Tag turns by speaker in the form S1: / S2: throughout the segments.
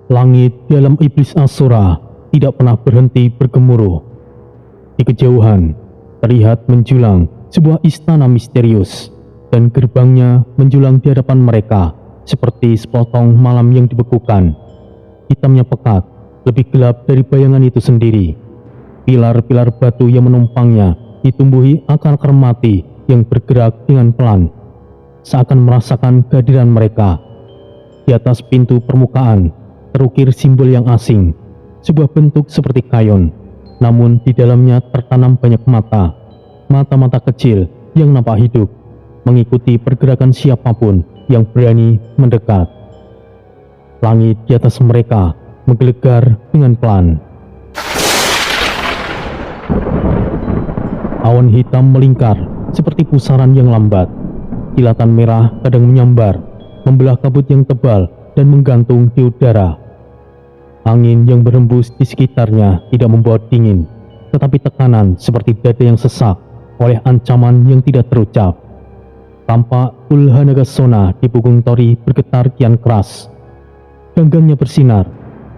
S1: Langit di alam iblis Asura tidak pernah berhenti bergemuruh. Di kejauhan terlihat menjulang sebuah istana misterius, dan gerbangnya menjulang di hadapan mereka seperti sepotong malam yang dibekukan. Hitamnya pekat, lebih gelap dari bayangan itu sendiri. Pilar-pilar batu yang menumpangnya ditumbuhi akar-akar mati yang bergerak dengan pelan, seakan merasakan kehadiran mereka. Di atas pintu permukaan terukir simbol yang asing, sebuah bentuk seperti kayon, namun di dalamnya tertanam banyak mata-mata kecil yang nampak hidup, mengikuti pergerakan siapapun yang berani mendekat. Langit di atas mereka menggelegar dengan pelan. Awan hitam melingkar seperti pusaran yang lambat. Kilatan merah kadang menyambar, membelah kabut yang tebal dan menggantung di udara. Angin yang berhembus di sekitarnya tidak membawa dingin, tetapi tekanan seperti dada yang sesak oleh ancaman yang tidak terucap. Tampak Ulhanagasona di punggung Tori bergetar kian keras. Ganggangnya bersinar,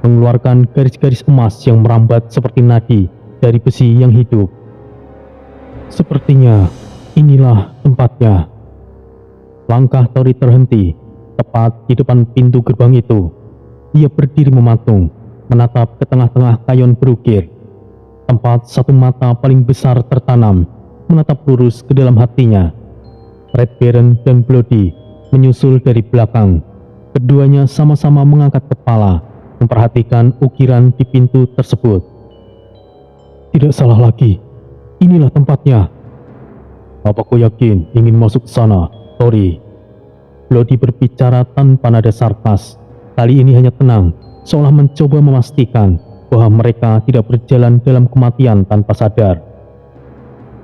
S1: mengeluarkan garis-garis emas yang merambat seperti nadi dari besi yang hidup. Sepertinya inilah tempatnya. Langkah Tori terhenti tepat di depan pintu gerbang itu. Ia berdiri mematung, menatap ke tengah-tengah kayon berukir. Tempat satu mata paling besar tertanam, menatap lurus ke dalam hatinya. Red Baron dan Bloody menyusul dari belakang. Keduanya sama-sama mengangkat kepala, memperhatikan ukiran di pintu tersebut. Tidak salah lagi, inilah tempatnya. Apa kau yakin ingin masuk ke sana, Tori? Bloody berbicara tanpa nada sarkas. Kali ini hanya tenang, seolah mencoba memastikan bahwa mereka tidak berjalan dalam kematian tanpa sadar.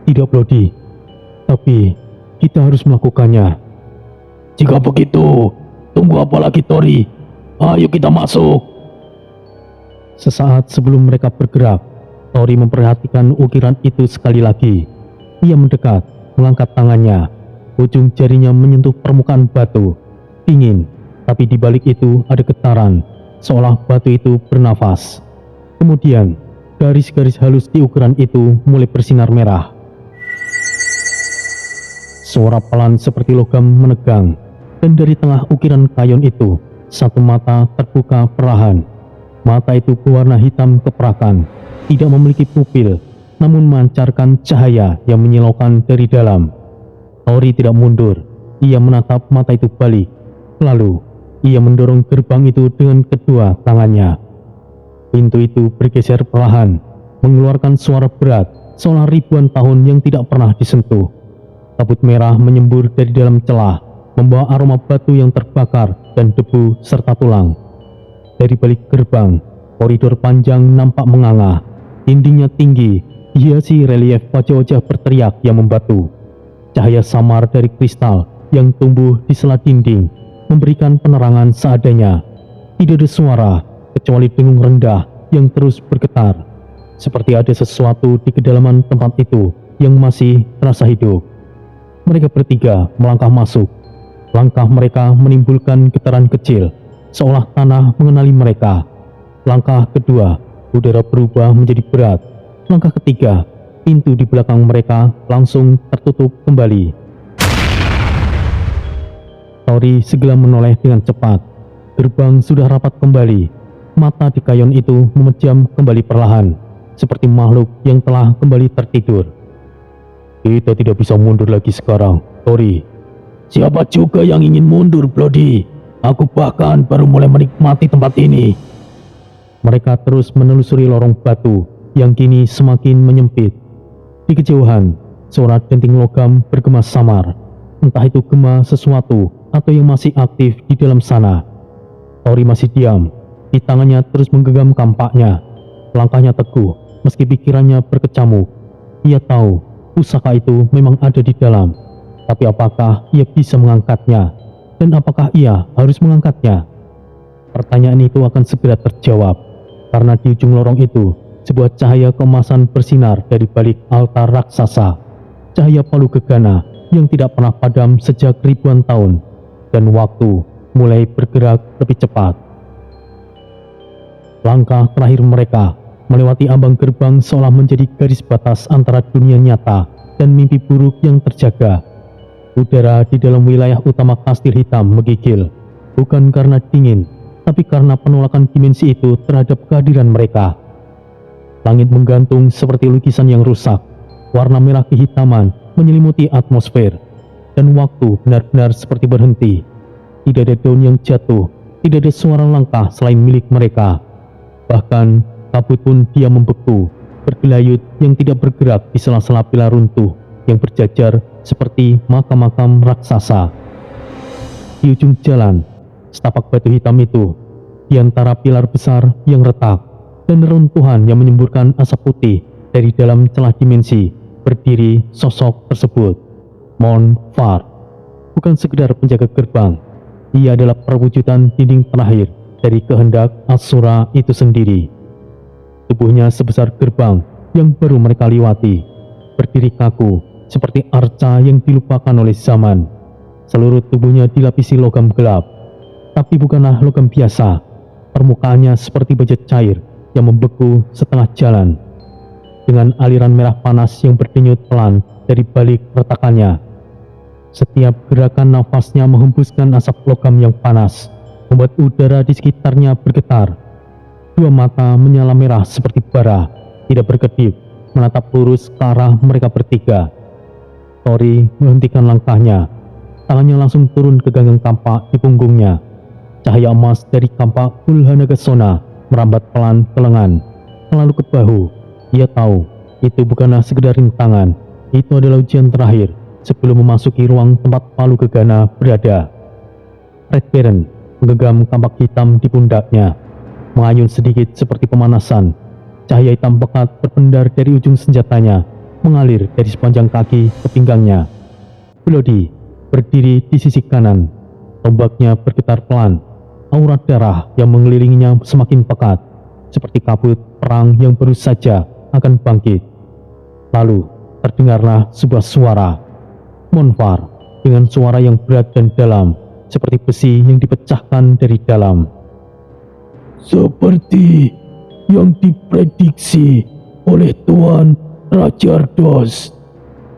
S1: Tidak, Bloody, tapi kita harus melakukannya. Jika begitu, tunggu apa lagi, Tori? Ayo kita masuk. Sesaat sebelum mereka bergerak, Tori memperhatikan ukiran itu sekali lagi. Ia mendekat, mengangkat tangannya. Ujung jarinya menyentuh permukaan batu. Dingin, tapi di balik itu ada getaran, seolah batu itu bernafas. Kemudian, garis-garis halus di ukiran itu mulai bersinar merah. Suara pelan seperti logam menegang, dan dari tengah ukiran kayon itu, satu mata terbuka perlahan. Mata itu berwarna hitam keperakan, tidak memiliki pupil, namun memancarkan cahaya yang menyilaukan dari dalam. Tori tidak mundur, ia menatap mata itu balik. Lalu, ia mendorong gerbang itu dengan kedua tangannya. Pintu itu bergeser perlahan, mengeluarkan suara berat, seolah ribuan tahun yang tidak pernah disentuh. Kabut merah menyembur dari dalam celah, membawa aroma batu yang terbakar dan debu serta tulang. Dari balik gerbang, koridor panjang nampak menganga. Dindingnya tinggi, hiasi relief wajah-wajah berteriak yang membatu. Cahaya samar dari kristal yang tumbuh di sela dinding memberikan penerangan seadanya. Tidak ada suara kecuali dengung rendah yang terus bergetar, seperti ada sesuatu di kedalaman tempat itu yang masih terasa hidup. Mereka bertiga melangkah masuk. Langkah mereka menimbulkan getaran kecil, seolah tanah mengenali mereka. Langkah kedua, udara berubah menjadi berat. Langkah ketiga, pintu di belakang mereka langsung tertutup kembali. Tori segera menoleh dengan cepat. Gerbang sudah rapat kembali. Mata di kayon itu memejam kembali perlahan, seperti makhluk yang telah kembali tertidur. Kita tidak bisa mundur lagi sekarang, Tori. Siapa juga yang ingin mundur, Bloody? Aku bahkan baru mulai menikmati tempat ini. Mereka terus menelusuri lorong batu yang kini semakin menyempit. Di kejauhan, suara denting logam bergema samar. Entah itu gema sesuatu atau yang masih aktif di dalam sana. Tori masih diam. Di tangannya terus menggenggam kampaknya. Langkahnya teguh, meski pikirannya berkecamuk. Ia tahu pusaka itu memang ada di dalam. Tapi apakah ia bisa mengangkatnya? Dan apakah ia harus mengangkatnya? Pertanyaan itu akan segera terjawab. Karena di ujung lorong itu, sebuah cahaya keemasan bersinar dari balik altar raksasa. Cahaya palu gegana yang tidak pernah padam sejak ribuan tahun. Dan waktu mulai bergerak lebih cepat. Langkah terakhir mereka melewati ambang gerbang seolah menjadi garis batas antara dunia nyata dan mimpi buruk yang terjaga. Udara di dalam wilayah utama kastil hitam menggigil, bukan karena dingin, tapi karena penolakan dimensi itu terhadap kehadiran mereka. Langit menggantung seperti lukisan yang rusak, warna merah kehitaman menyelimuti atmosfer, dan waktu benar-benar seperti berhenti. Tidak ada daun yang jatuh, tidak ada suara langkah selain milik mereka. Bahkan kabut pun diam membeku, bergelayut yang tidak bergerak di sela-sela pilar runtuh yang berjajar seperti makam-makam raksasa. Di ujung jalan, setapak batu hitam itu, di antara pilar besar yang retak dan reruntuhan yang menyemburkan asap putih dari dalam celah dimensi, berdiri sosok tersebut. Monfar, bukan sekedar penjaga gerbang, ia adalah perwujudan dinding terakhir dari kehendak Asura itu sendiri. Tubuhnya sebesar gerbang yang baru mereka lewati, berdiri kaku seperti arca yang dilupakan oleh zaman. Seluruh tubuhnya dilapisi logam gelap, tapi bukanlah logam biasa. Permukaannya seperti baja cair yang membeku setengah jalan, dengan aliran merah panas yang berdenyut pelan dari balik retakannya. Setiap gerakan nafasnya menghembuskan asap logam yang panas, membuat udara di sekitarnya bergetar. Dua mata menyala merah seperti bara, tidak berkedip, menatap lurus ke arah mereka bertiga. Tori menghentikan langkahnya, tangannya langsung turun ke ganggang kampak di punggungnya. Cahaya emas dari kampak Ulhanagasona merambat pelan ke lengan, lalu ke bahu. Ia tahu, itu bukanlah sekedar rintangan, itu adalah ujian terakhir sebelum memasuki ruang tempat Palu Gegana berada. Red Baron menggenggam kampak hitam di pundaknya, mengayun sedikit seperti pemanasan. Cahaya hitam pekat berpendar dari ujung senjatanya, mengalir dari sepanjang kaki ke pinggangnya. Bloody berdiri di sisi kanan, tombaknya bergetar pelan. Aura darah yang mengelilinginya semakin pekat, seperti kabut perang yang baru saja akan bangkit. Lalu terdengarlah sebuah suara. Monfar dengan suara yang berat dan dalam, seperti besi yang dipecahkan dari dalam. Seperti yang diprediksi oleh Tuan Raja Ardos,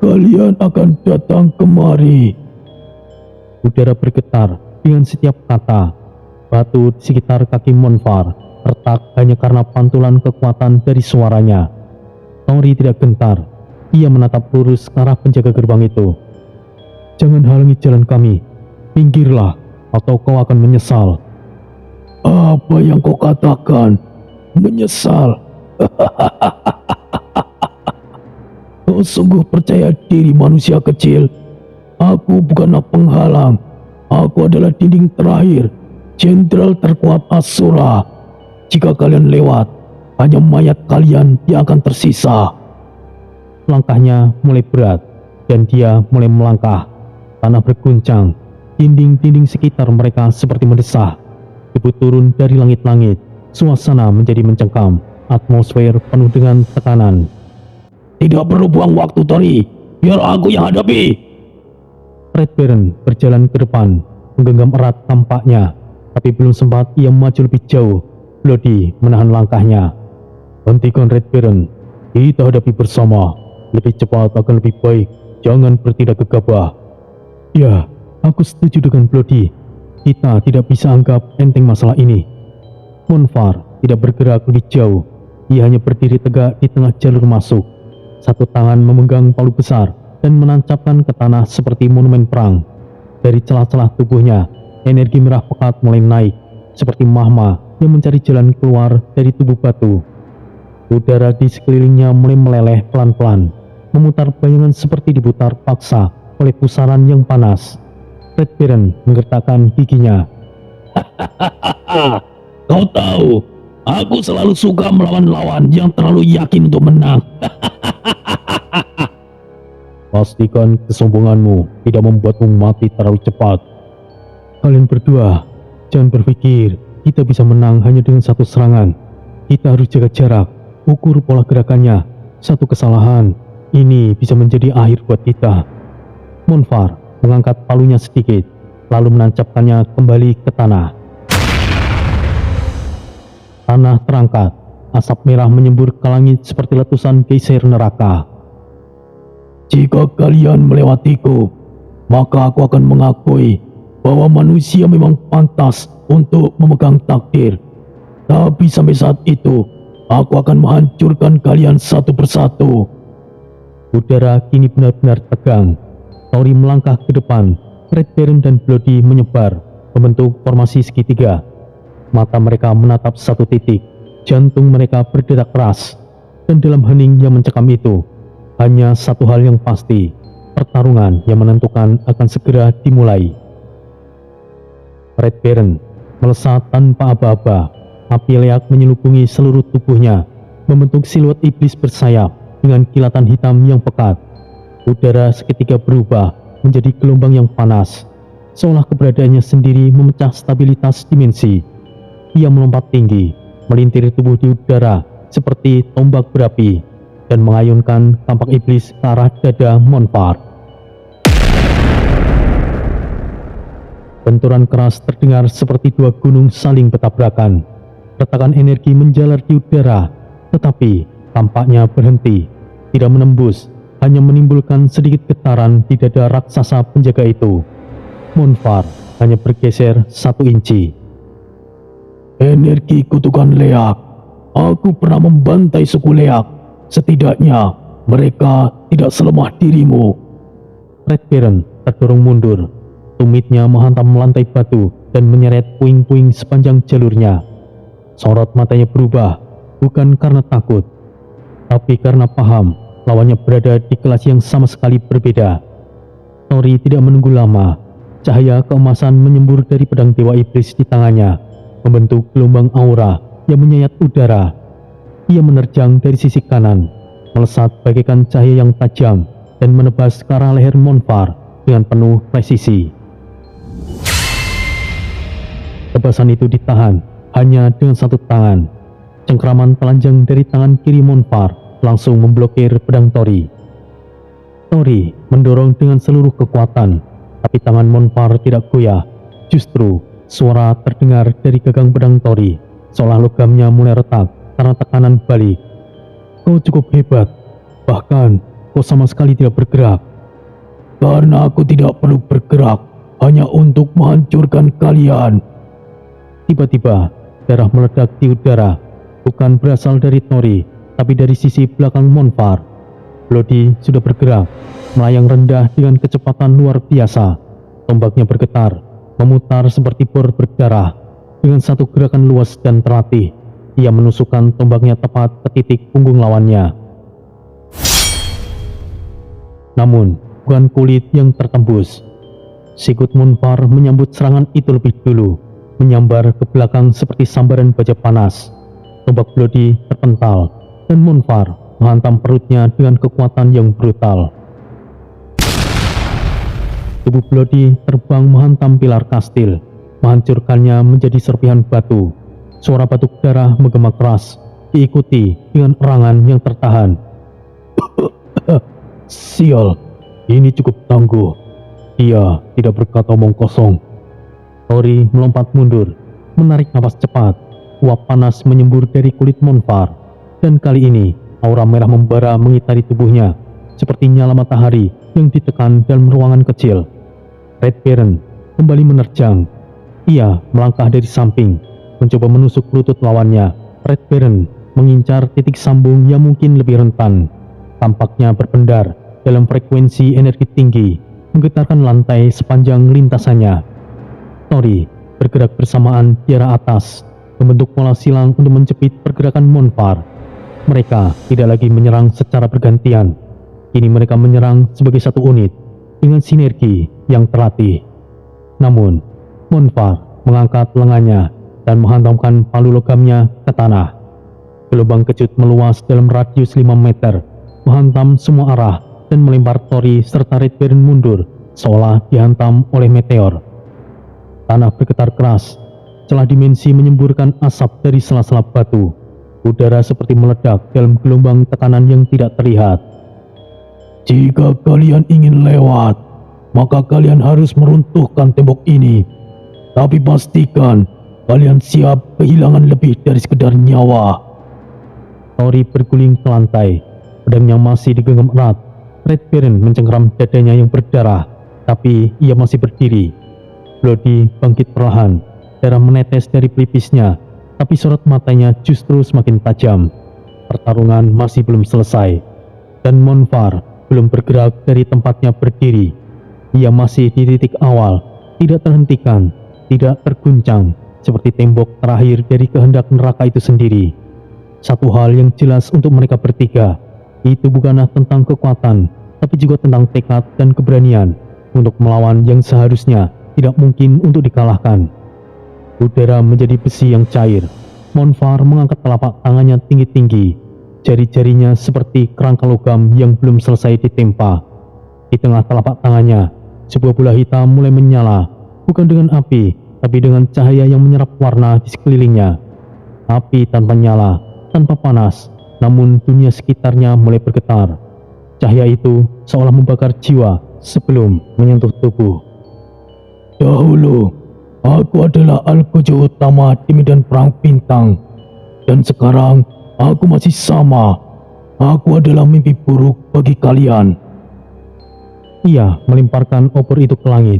S1: kalian akan datang kemari. Udara bergetar dengan setiap kata. Batu di sekitar kaki Monfar retak hanya karena pantulan kekuatan dari suaranya. Tori tidak gentar. Ia menatap lurus ke arah penjaga gerbang itu. Jangan halangi jalan kami. Pinggirlah, atau kau akan menyesal. Apa yang kau katakan? Menyesal? Kau sungguh percaya diri, manusia kecil. Aku bukanlah penghalang. Aku adalah dinding terakhir, jenderal terkuat Asura. Jika kalian lewat, hanya mayat kalian yang akan tersisa. Langkahnya mulai berat, dan dia mulai melangkah. Tanah berguncang, dinding-dinding sekitar mereka seperti mendesah. Debu turun dari langit-langit, suasana menjadi mencengkam, atmosfer penuh dengan tekanan. Tidak perlu buang waktu, Tori. Biar aku yang hadapi. Red Baron berjalan ke depan, menggenggam erat tampaknya, tapi belum sempat ia maju lebih jauh. Bloody menahan langkahnya. Hentikan, Red Baron. Kita hadapi bersama. Lebih cepat akan lebih baik. Jangan bertindak gegabah. Ya, aku setuju dengan Bloody. Kita tidak bisa anggap enteng masalah ini. Monfar tidak bergerak lebih jauh. Ia hanya berdiri tegak di tengah jalur masuk. Satu tangan memegang palu besar dan menancapkan ke tanah seperti monumen perang. Dari celah-celah tubuhnya, energi merah pekat mulai naik, seperti magma yang mencari jalan keluar dari tubuh batu. Udara di sekelilingnya mulai meleleh pelan-pelan, memutar bayangan seperti diputar paksa oleh pusaran yang panas. Red Baron menggertakkan giginya. Kau tahu, aku selalu suka melawan lawan yang terlalu yakin untuk menang. Pastikan kesombonganmu tidak membuatmu mati terlalu cepat. Kalian berdua, jangan berpikir kita bisa menang hanya dengan satu serangan. Kita harus jaga jarak, ukur pola gerakannya. Satu kesalahan, ini bisa menjadi akhir buat kita. Monfar mengangkat palunya sedikit, lalu menancapkannya kembali ke tanah. Tanah terangkat, asap merah menyembur ke langit seperti letusan geyser neraka. Jika kalian melewatiku, maka aku akan mengakui bahwa manusia memang pantas untuk memegang takdir. Tapi sampai saat itu, aku akan menghancurkan kalian satu persatu. Udara kini benar-benar tegang. Tori melangkah ke depan, Red Baron dan Bloody menyebar, membentuk formasi segitiga. Mata mereka menatap satu titik, jantung mereka berdetak keras, dan dalam hening yang mencekam itu, hanya satu hal yang pasti, pertarungan yang menentukan akan segera dimulai. Red Baron melesat tanpa aba-aba, api leak menyelubungi seluruh tubuhnya, membentuk siluet iblis bersayap dengan kilatan hitam yang pekat. Udara seketika berubah menjadi gelombang yang panas, seolah keberadaannya sendiri memecah stabilitas dimensi. Ia melompat tinggi, melintir tubuh di udara seperti tombak berapi, dan mengayunkan tampak iblis ke arah dada Monfar. Benturan keras terdengar seperti dua gunung saling bertabrakan. Retakan energi menjalar di udara, tetapi tampaknya berhenti, tidak menembus, hanya menimbulkan sedikit getaran di dada raksasa penjaga itu. Monfar hanya bergeser 1 inci. Energi kutukan leak. Aku pernah membantai suku leak. Setidaknya mereka tidak selemah dirimu. Red Baron terdorong mundur. Tumitnya menghantam lantai batu dan menyeret puing-puing sepanjang jalurnya. Sorot matanya berubah, bukan karena takut, tapi karena paham lawannya berada di kelas yang sama sekali berbeda. Tori tidak menunggu lama. Cahaya keemasan menyembur dari pedang Dewa Iblis di tangannya, membentuk gelombang aura yang menyayat udara. Ia menerjang dari sisi kanan, melesat bagaikan cahaya yang tajam dan menebas ke arah leher Monfar dengan penuh presisi. Tebasan itu ditahan hanya dengan satu tangan. Cengkraman telanjang dari tangan kiri Monfar langsung memblokir pedang Tori. Tori mendorong dengan seluruh kekuatan, tapi tangan Monfar tidak goyah. Justru suara terdengar dari gagang pedang Tori, seolah logamnya mulai retak karena tekanan balik. Kau cukup hebat, bahkan kau sama sekali tidak bergerak. Karena aku tidak perlu bergerak, hanya untuk menghancurkan kalian. Tiba-tiba, darah meledak di udara, bukan berasal dari Tori, tapi dari sisi belakang Monfar. Bloody sudah bergerak, melayang rendah dengan kecepatan luar biasa. Tombaknya bergetar, memutar seperti bor berdarah. Dengan satu gerakan luas dan terlatih, ia menusukkan tombaknya tepat ke titik punggung lawannya. Namun, bukan kulit yang tertembus. Sikut Monfar menyambut serangan itu lebih dulu, menyambar ke belakang seperti sambaran baja panas. Tombak Bloody terpental, dan Monfar menghantam perutnya dengan kekuatan yang brutal. Tubuh Bloody terbang menghantam pilar kastil, menghancurkannya menjadi serpihan batu. Suara batuk darah menggema keras, diikuti dengan erangan yang tertahan. Sial, ini cukup tangguh. Dia tidak berkata omong kosong. Tori melompat mundur, menarik napas cepat. Uap panas menyembur dari kulit Monfar, dan kali ini aura merah membara mengitari tubuhnya, seperti nyala matahari yang ditekan dalam ruangan kecil. Red Baron kembali menerjang. Ia melangkah dari samping, mencoba menusuk lutut lawannya. Red Baron mengincar titik sambung yang mungkin lebih rentan. Tampaknya berpendar dalam frekuensi energi tinggi, menggetarkan lantai sepanjang lintasannya. Tori bergerak bersamaan di arah atas, membentuk pola silang untuk menjepit pergerakan Monfar. Mereka tidak lagi menyerang secara bergantian. Kini mereka menyerang sebagai satu unit dengan sinergi yang terlatih. Namun, Monfar mengangkat lengannya dan menghantamkan palu logamnya ke tanah. Gelombang kejut meluas dalam radius 5 meter, menghantam semua arah dan melempar Tori serta Red Baron mundur, seolah dihantam oleh meteor. Tanah bergetar keras, celah dimensi menyemburkan asap dari sela-sela batu. Udara seperti meledak dalam gelombang tekanan yang tidak terlihat. Jika kalian ingin lewat, maka kalian harus meruntuhkan tembok ini. Tapi pastikan Kalian siap kehilangan lebih dari sekedar nyawa. Tori berguling ke lantai, pedangnya masih digenggam erat. Red Baron mencengkeram dadanya yang berdarah, tapi ia masih berdiri. Bloody bangkit perlahan, darah menetes dari pelipisnya, tapi sorot matanya justru semakin tajam. Pertarungan masih belum selesai, dan Monfar belum bergerak dari tempatnya berdiri. Ia masih di titik awal, tidak terhentikan, tidak terguncang, seperti tembok terakhir dari kehendak neraka itu sendiri. Satu hal yang jelas untuk mereka bertiga, itu bukanlah tentang kekuatan, tapi juga tentang tekad dan keberanian untuk melawan yang seharusnya tidak mungkin untuk dikalahkan. Udara menjadi besi yang cair. Monfar mengangkat telapak tangannya tinggi-tinggi, jari-jarinya seperti kerangka logam yang belum selesai ditempa. Di tengah telapak tangannya, sebuah bola hitam mulai menyala, bukan dengan api, tapi dengan cahaya yang menyerap warna di sekelilingnya. Api tanpa nyala, tanpa panas, namun dunia sekitarnya mulai bergetar. Cahaya itu seolah membakar jiwa sebelum menyentuh tubuh. Dahulu, aku adalah Al-Quju utama di medan perang bintang, dan sekarang aku masih sama. Aku adalah mimpi buruk bagi kalian. Ia melemparkan obor itu ke langit.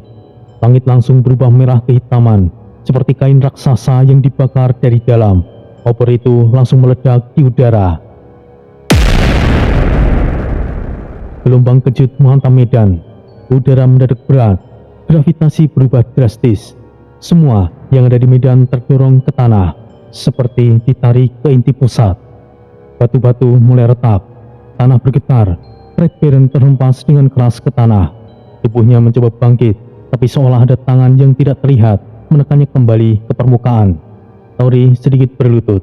S1: Langit langsung berubah merah kehitaman, seperti kain raksasa yang dibakar dari dalam. Obor itu langsung meledak di udara. Gelombang kejut menghantam medan. Udara mendadak berat. Gravitasi berubah drastis. Semua yang ada di medan terdorong ke tanah, seperti ditarik ke inti pusat. Batu-batu mulai retak. Tanah bergetar. Red Baron terhempas dengan keras ke tanah. Tubuhnya mencoba bangkit, tapi seolah ada tangan yang tidak terlihat menekannya kembali ke permukaan. Tori sedikit berlutut.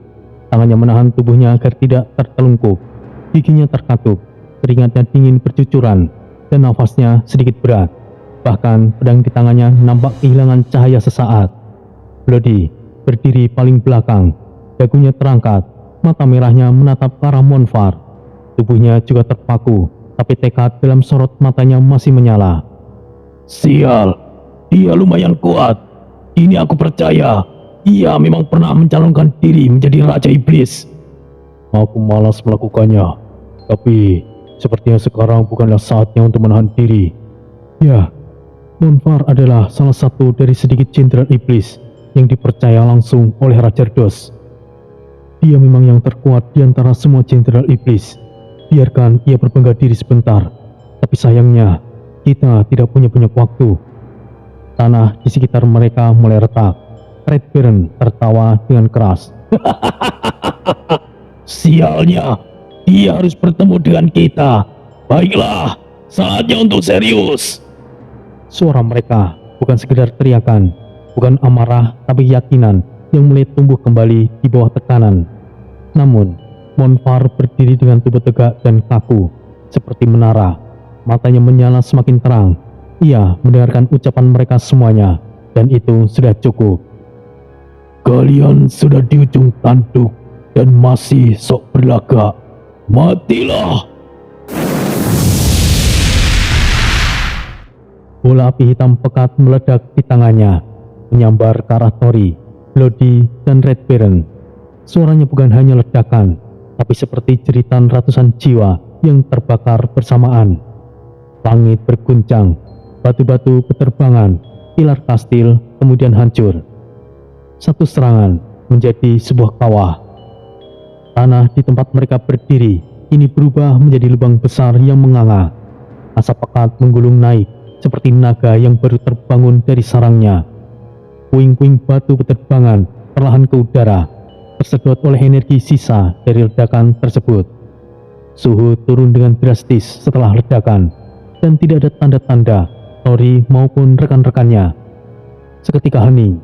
S1: Tangannya menahan tubuhnya agar tidak tertelungkup. Giginya terkatup, keringatnya dingin bercucuran, dan nafasnya sedikit berat. Bahkan pedang di tangannya nampak kehilangan cahaya sesaat. Bloody berdiri paling belakang, dagunya terangkat, mata merahnya menatap ke arah Monfar. Tubuhnya juga terpaku, tapi tekad dalam sorot matanya masih menyala. Sial, dia lumayan kuat. Ini aku percaya. Ia memang pernah mencalonkan diri menjadi Raja Iblis. Aku malas melakukannya, tapi sepertinya sekarang bukanlah saatnya untuk menahan diri. Ya, Monfar adalah salah satu dari sedikit jenderal iblis yang dipercaya langsung oleh Raja Dos. Dia memang yang terkuat di antara semua jenderal iblis. Biarkan ia berbangga diri sebentar, tapi sayangnya kita tidak punya banyak waktu. Tanah di sekitar mereka mulai retak. Red Baron tertawa dengan keras. Sialnya, dia harus bertemu dengan kita. Baiklah, saatnya untuk serius. Suara mereka bukan sekedar teriakan, bukan amarah, tapi keyakinan yang mulai tumbuh kembali di bawah tekanan. Namun, Monfar berdiri dengan tubuh tegak dan kaku, seperti menara. Matanya menyala semakin terang. Ia mendengarkan ucapan mereka semuanya, dan itu sudah cukup. Kalian sudah di ujung tanduk dan masih sok berlagak. Matilah! Bola api hitam pekat meledak di tangannya, menyambar ke arah Tori, Bloody, dan Red Baron. Suaranya bukan hanya ledakan, tapi seperti jeritan ratusan jiwa yang terbakar bersamaan. Langit berguncang, batu-batu beterbangan, pilar kastil kemudian hancur. Satu serangan menjadi sebuah kawah. Tanah di tempat mereka berdiri ini berubah menjadi lubang besar yang menganga. Asap pekat menggulung naik seperti naga yang baru terbangun dari sarangnya. Puing-puing batu beterbangan perlahan ke udara, tersedot oleh energi sisa dari ledakan tersebut. Suhu turun dengan drastis setelah ledakan, dan tidak ada tanda-tanda Tori maupun rekan-rekannya. Seketika hening,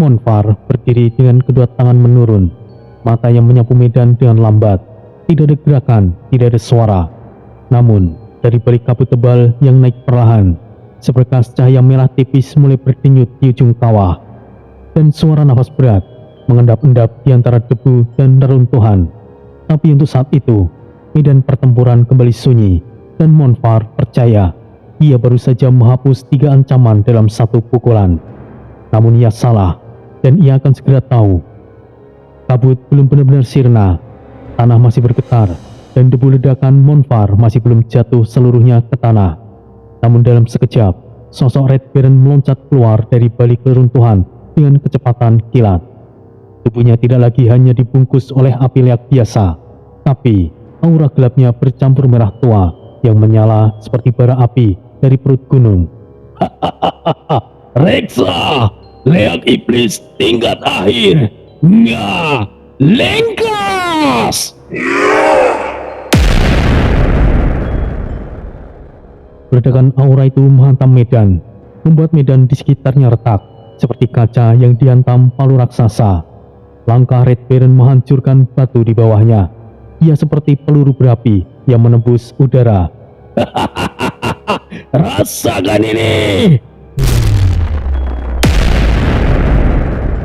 S1: Monfar berdiri dengan kedua tangan menurun, matanya menyapu medan dengan lambat. Tidak ada gerakan, tidak ada suara. Namun, dari balik kabut tebal yang naik perlahan, seberkas cahaya merah tipis mulai berdenyut di ujung kawah, dan suara nafas berat mengendap-endap di antara debu dan reruntuhan. Tapi untuk saat itu, medan pertempuran kembali sunyi, dan Monfar percaya ia baru saja menghapus 3 ancaman dalam satu pukulan. Namun ia salah. dan ia akan segera tahu. Kabut belum benar-benar sirna, tanah masih bergetar, dan debu ledakan Monfar masih belum jatuh seluruhnya ke tanah. Namun dalam sekejap, sosok Red Baron meloncat keluar dari balik reruntuhan dengan kecepatan kilat. Tubuhnya tidak lagi hanya dibungkus oleh api leak biasa, tapi aura gelapnya bercampur merah tua yang menyala seperti bara api dari perut gunung.
S2: Reksa, leak iblis tingkat akhir. Nga, lengkas!
S1: Ledakan aura itu menghantam medan, membuat medan di sekitarnya retak, seperti kaca yang dihantam palu raksasa. Langkah Red Baron menghancurkan batu di bawahnya. Ia seperti peluru berapi yang menembus udara.
S2: Rasakan ini!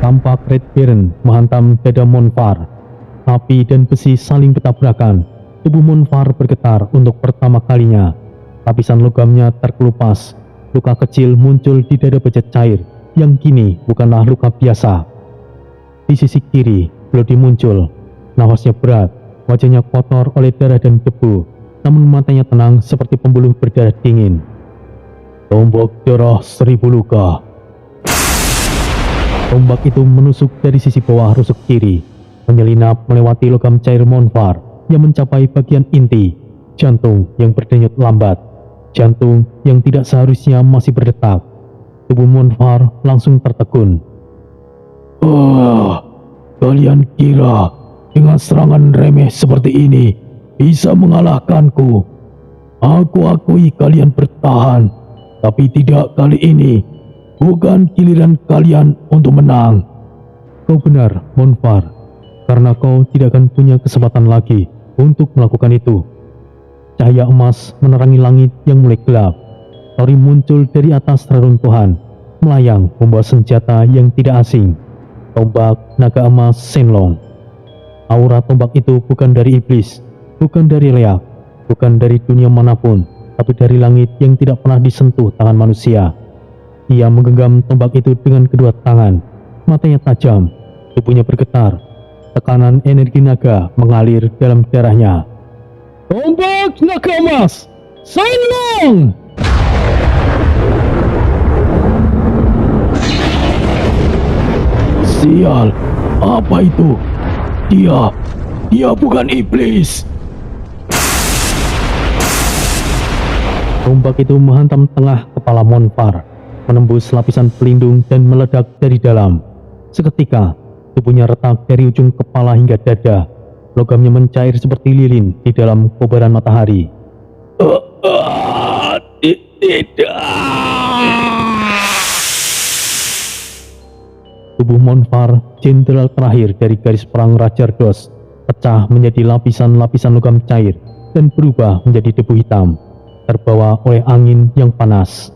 S1: Tampak Red Baron menghantam dada Monfar. Api dan besi saling bertabrakan. Tubuh Monfar bergetar untuk pertama kalinya. Lapisan logamnya terkelupas. Luka kecil muncul di dada bejat cair, yang kini bukanlah luka biasa. Di sisi kiri, Bloody muncul. Nafasnya berat, wajahnya kotor oleh darah dan debu, namun matanya tenang seperti pembuluh berdarah dingin.
S2: Tombak darah 1000 luka.
S1: Tombak itu menusuk dari sisi bawah rusuk kiri, menyelinap melewati logam cair Monfar yang mencapai bagian inti, jantung yang berdenyut lambat, jantung yang tidak seharusnya masih berdetak. Tubuh Monfar langsung tertegun.
S2: Kalian kira dengan serangan remeh seperti ini bisa mengalahkanku? Aku akui kalian bertahan, tapi tidak kali ini. Bukan giliran kalian untuk menang.
S1: Kau benar, Monfar, karena kau tidak akan punya kesempatan lagi untuk melakukan itu. Cahaya emas menerangi langit yang mulai gelap. Tori muncul dari atas reruntuhan, melayang membawa senjata yang tidak asing. Tombak naga emas Shenlong. Aura tombak itu bukan dari iblis, bukan dari leak, bukan dari dunia manapun, tapi dari langit yang tidak pernah disentuh tangan manusia. Ia menggenggam tombak itu dengan kedua tangan, matanya tajam, tubuhnya bergetar, tekanan energi naga mengalir dalam darahnya.
S2: Tombak naga emas Shenlong! Sial, apa itu? Dia bukan iblis.
S1: Tombak itu menghantam tengah kepala Monfar, menembus lapisan pelindung dan meledak dari dalam. Seketika, tubuhnya retak dari ujung kepala hingga dada. Logamnya mencair seperti lilin di dalam kobaran matahari.
S2: Tidak.
S1: Tubuh Monfar, jenderal terakhir dari garis perang Raja Ardos, pecah menjadi lapisan-lapisan logam cair dan berubah menjadi debu hitam, terbawa oleh angin yang panas.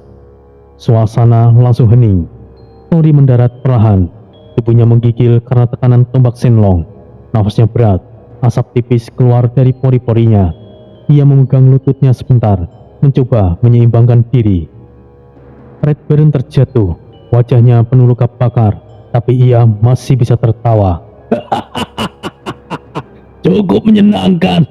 S1: Suasana langsung hening. Tori mendarat perlahan, tubuhnya menggigil karena tekanan tombak Shenlong. Nafasnya berat, asap tipis keluar dari pori-porinya. Ia memegang lututnya sebentar, mencoba menyeimbangkan diri. Red Baron terjatuh, wajahnya penuh luka bakar, tapi ia masih bisa tertawa.
S2: Cukup menyenangkan.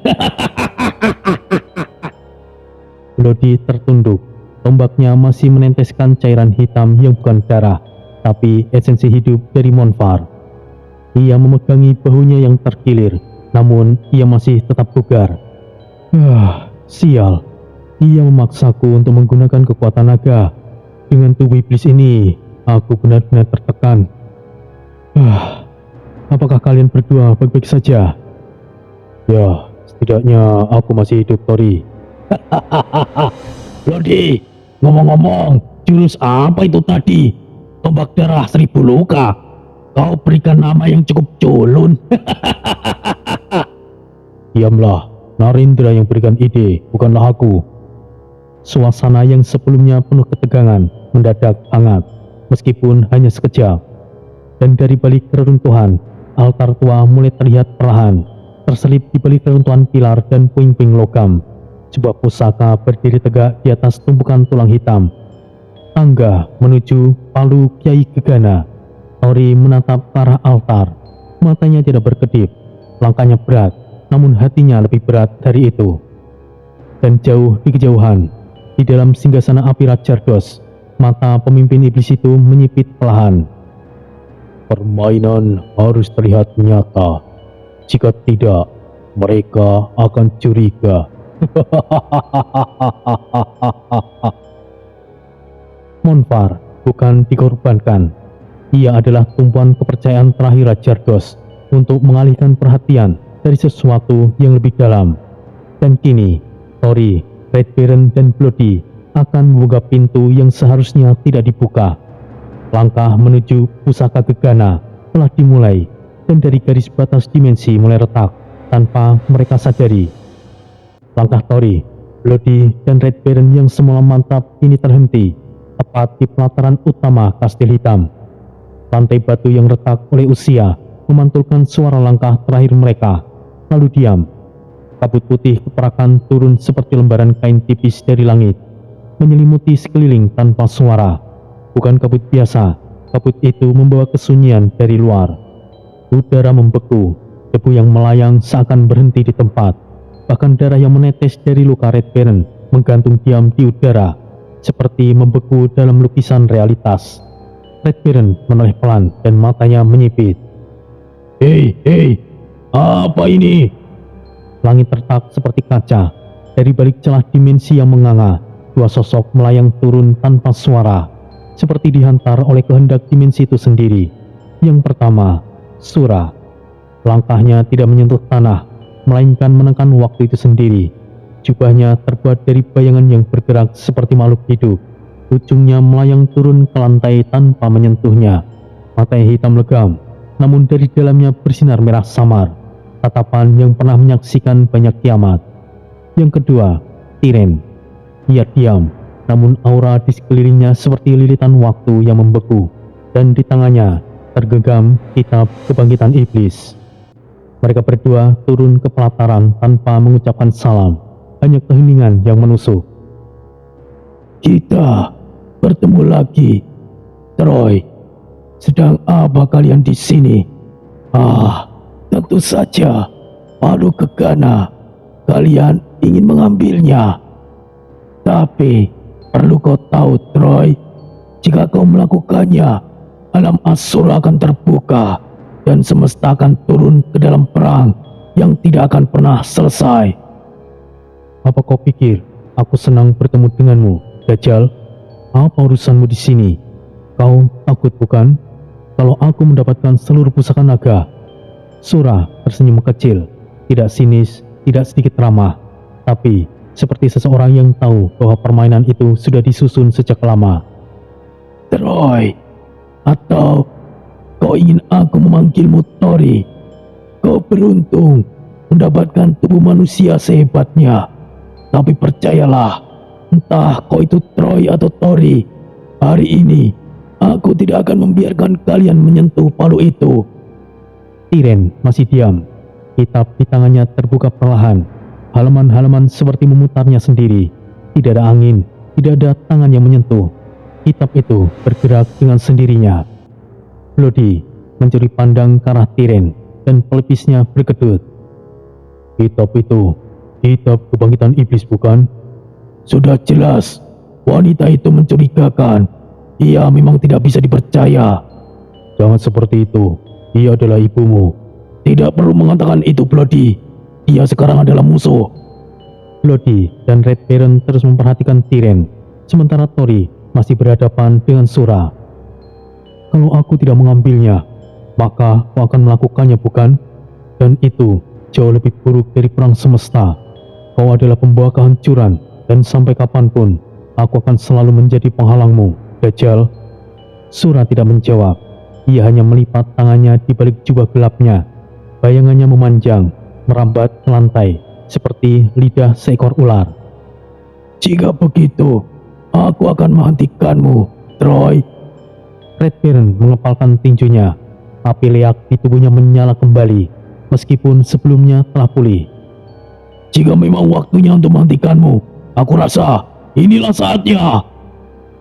S1: Bloody tertunduk, tombaknya masih meneteskan cairan hitam yang bukan darah, tapi esensi hidup dari Monfar. Ia memegangi bahunya yang terkilir, namun ia masih tetap bugar. Sial, ia memaksaku untuk menggunakan kekuatan naga. Dengan tubuh iblis ini, aku benar-benar tertekan. Apakah kalian berdua baik-baik saja? Ya, setidaknya aku masih hidup, Tori.
S2: Bloody, ngomong-ngomong, jurus apa itu tadi? Tombak darah 1000 luka. Kau berikan nama yang cukup culun.
S1: Diamlah, Narendra yang berikan ide, bukanlah aku. Suasana yang sebelumnya penuh ketegangan mendadak hangat, meskipun hanya sekejap. Dan dari balik reruntuhan, altar tua mulai terlihat perlahan, terselip di balik reruntuhan pilar dan puing-puing logam. Sebuah pusaka berdiri tegak di atas tumpukan tulang hitam. Tangga menuju Palu Kiai Gegana. Tori menatap ke arah altar. Matanya tidak berkedip. Langkahnya berat, namun hatinya lebih berat dari itu. Dan jauh di kejauhan, di dalam singgasana api Rajardos, mata pemimpin iblis itu menyipit perlahan. Permainan harus terlihat nyata. Jika tidak, mereka akan curiga. Monfar bukan dikorbankan. Ia adalah tumpuan kepercayaan terakhir Rajardos untuk mengalihkan perhatian dari sesuatu yang lebih dalam. Dan kini, Tori, Red Baron, dan Bloody akan membuka pintu yang seharusnya tidak dibuka. Langkah menuju pusaka gegana telah dimulai, dan dari garis batas dimensi mulai retak tanpa mereka sadari. Langkah Tori, Bloody, dan Red Baron yang semula mantap ini terhenti tepat di pelataran utama kastil hitam. Lantai batu yang retak oleh usia memantulkan suara langkah terakhir mereka, lalu diam. Kabut putih keperakan turun seperti lembaran kain tipis dari langit, menyelimuti sekeliling tanpa suara. Bukan kabut biasa, kabut itu membawa kesunyian dari luar. Udara membeku, debu yang melayang seakan berhenti di tempat. Bahkan darah yang menetes dari luka Red Baron menggantung diam di udara, seperti membeku dalam lukisan realitas. Red Baron menoleh pelan dan matanya menyipit.
S2: Hei, apa ini?
S1: Langit retak seperti kaca. Dari balik celah dimensi yang menganga, dua sosok melayang turun tanpa suara, seperti dihantar oleh kehendak dimensi itu sendiri. Yang pertama, Sura. Langkahnya tidak menyentuh tanah, melainkan menekan waktu itu sendiri. Jubahnya terbuat dari bayangan yang bergerak seperti makhluk hidup. Ujungnya melayang turun ke lantai tanpa menyentuhnya. Matanya hitam legam, namun dari dalamnya bersinar merah samar. Tatapan yang pernah menyaksikan banyak kiamat. Yang kedua, Tiren. Ia diam, namun aura di sekelilingnya seperti lilitan waktu yang membeku. Dan di tangannya tergenggam kitab kebangkitan iblis. Mereka berdua turun ke pelataran tanpa mengucapkan salam. Hanya keheningan yang menusuk.
S2: Kita bertemu lagi, Troy. Sedang apa kalian di sini? Tentu saja, palu gegana. Kalian ingin mengambilnya. Tapi perlu kau tahu, Troy, jika kau melakukannya, alam Asura akan terbuka dan semesta akan turun ke dalam perang yang tidak akan pernah selesai.
S1: Apa kau pikir aku senang bertemu denganmu, Dajjal? Apa urusanmu di sini? Kau takut bukan? Kalau aku mendapatkan seluruh pusaka naga. Sura tersenyum kecil, tidak sinis, tidak sedikit ramah, tapi seperti seseorang yang tahu bahwa permainan itu sudah disusun sejak lama.
S2: Troy, atau kau ingin aku memanggilmu Tori? Kau beruntung mendapatkan tubuh manusia sehebatnya. Tapi percayalah, entah kau itu Troy atau Tori, hari ini aku tidak akan membiarkan kalian menyentuh palu itu.
S1: Tiren masih diam. Kitab di tangannya terbuka perlahan. Halaman-halaman seperti memutarnya sendiri. Tidak ada angin, tidak ada tangan yang menyentuh. Kitab itu bergerak dengan sendirinya. Bloody mencuri pandang ke arah Tiren dan pelipisnya berkedut. Kitab itu, kitab kebangkitan iblis bukan?
S2: Sudah jelas, wanita itu mencurigakan. Ia memang tidak bisa dipercaya.
S1: Jangan seperti itu, ia adalah ibumu.
S2: Tidak perlu mengatakan itu, Bloody. Dia sekarang adalah musuh.
S1: Bloody dan Red Baron terus memperhatikan Tiren, sementara Tori masih berhadapan dengan Sura. Kalau aku tidak mengambilnya, maka kau akan melakukannya bukan? Dan itu jauh lebih buruk dari perang semesta. Kau adalah pembawa kehancuran, dan sampai kapanpun aku akan selalu menjadi penghalangmu, Dajjal. Sura tidak menjawab. Ia hanya melipat tangannya di balik jubah gelapnya. Bayangannya memanjang, merambat ke lantai, seperti lidah seekor ular.
S2: Jika begitu, aku akan menghentikanmu, Troy.
S1: Red Baron mengepalkan tinjunya. Api leak di tubuhnya menyala kembali, meskipun sebelumnya telah pulih.
S2: Jika memang waktunya untuk menghentikanmu, aku rasa inilah saatnya.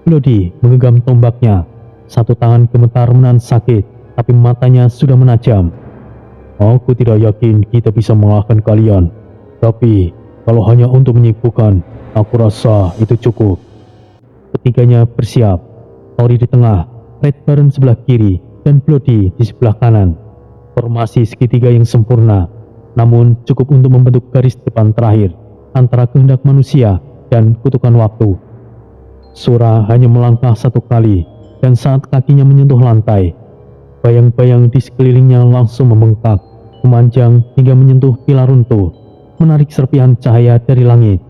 S1: Bloody menggenggam tombaknya. Satu tangan gemetar menahan sakit, tapi matanya sudah menajam. Aku tidak yakin kita bisa mengalahkan kalian. Tapi, kalau hanya untuk menyibukkan, aku rasa itu cukup. Ketiganya bersiap. Tori di tengah, Red Baron sebelah kiri, dan Bloody di sebelah kanan. Formasi segitiga yang sempurna, namun cukup untuk membentuk garis depan terakhir antara kehendak manusia dan kutukan waktu. Sura hanya melangkah satu kali, dan saat kakinya menyentuh lantai, bayang-bayang di sekelilingnya langsung membengkak, memanjang hingga menyentuh pilar runtuh, menarik serpihan cahaya dari langit.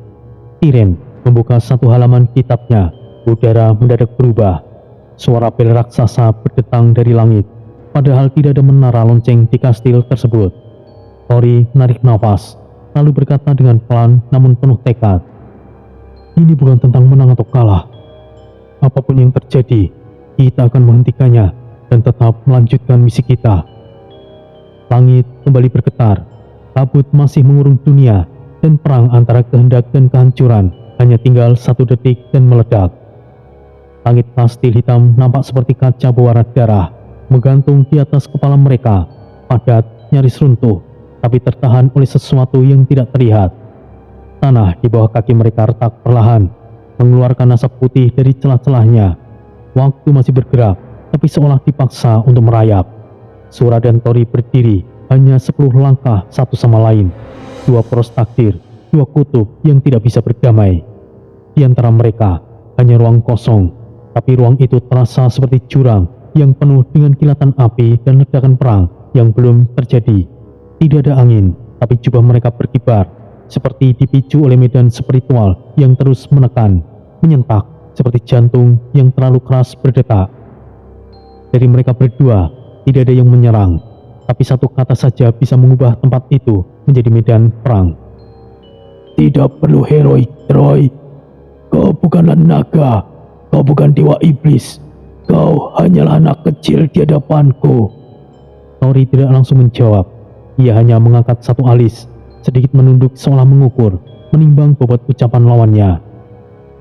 S1: Tiren membuka satu halaman kitabnya, udara mendadak berubah. Suara bel raksasa berdetang dari langit, padahal tidak ada menara lonceng di kastil tersebut. Tori menarik nafas, lalu berkata dengan pelan namun penuh tekad, "Ini bukan tentang menang atau kalah. Apapun yang terjadi, kita akan menghentikannya dan tetap melanjutkan misi kita." Langit kembali bergetar, kabut masih mengurung dunia, dan perang antara kehendak dan kehancuran hanya tinggal 1 detik dan meledak. Langit kastil hitam nampak seperti kaca berwarna darah, menggantung di atas kepala mereka, padat, nyaris runtuh, tapi tertahan oleh sesuatu yang tidak terlihat. Tanah di bawah kaki mereka retak perlahan, mengeluarkan asap putih dari celah-celahnya. Waktu masih bergerak, tapi seolah dipaksa untuk merayap. Sura dan Tori berdiri hanya 10 langkah satu sama lain. Dua poros takdir, dua kutub yang tidak bisa berdamai. Di antara mereka hanya ruang kosong, tapi ruang itu terasa seperti jurang yang penuh dengan kilatan api dan ledakan perang yang belum terjadi. Tidak ada angin, tapi jubah mereka berkibar, seperti dipicu oleh medan spiritual yang terus menekan, menyentak, seperti jantung yang terlalu keras berdetak. Dari mereka berdua, tidak ada yang menyerang, tapi satu kata saja bisa mengubah tempat itu menjadi medan perang.
S2: Tidak perlu heroik, Troy. Kau bukanlah naga, kau bukan dewa iblis. Kau hanyalah anak kecil di hadapanku.
S1: Tori tidak langsung menjawab. Ia hanya mengangkat satu alis, sedikit menunduk seolah mengukur, menimbang bobot ucapan lawannya.